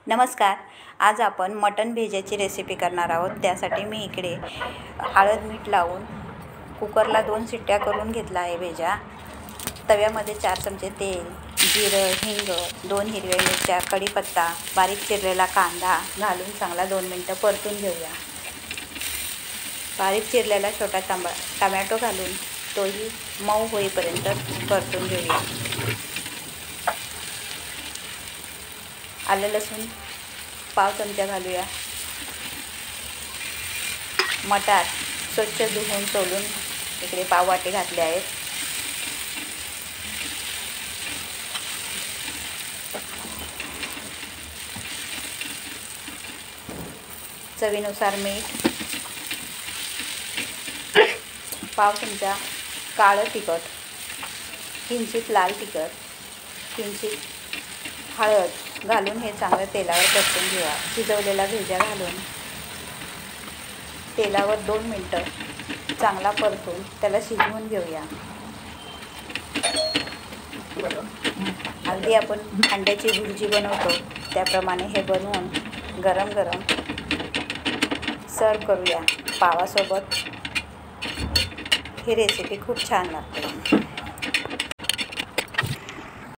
नमस्कार. आज आपण मटण भेजाची रेसिपी करणार आहोत. त्यासाठी मी इकडे हळद मीठ लावून कुकरला 2 शिट्ट्या करून घेतला आहे भेजा. तव्यामध्ये 4 चमचे तेल, जिरं, हिंग, 2 हिरव्या मिरच्या, कढीपत्ता, बारीक चिरलेला कांदा घालून चांगला 2 मिनटं परतून घेऊया. बारीक चिरलेला छोटा टमॅटो घालून तोही मऊ होईपर्यंत परतून घेऊया. आलं लसूण पाव चमचा घालूया. मटार स्वच्छ धुवून सोलून इकडे पाव वाटी घातले आहेत. चवीनुसार मीठ, पाव चमचा काळं तिखट, किंचित लाल तिखट, किंचित हळद घालून हे चांगलं तेलावर परतून घेऊया. शिजवलेला भेजा घालून तेलावर 2 मिनटं चांगला परतून त्याला शिजवून घेऊया. अगदी आपण अंड्याची भुर्जी बनवतो त्याप्रमाणे हे बनवून गरम गरम सर्व करूया. पावासोबत ही रेसिपी खूप छान लागते.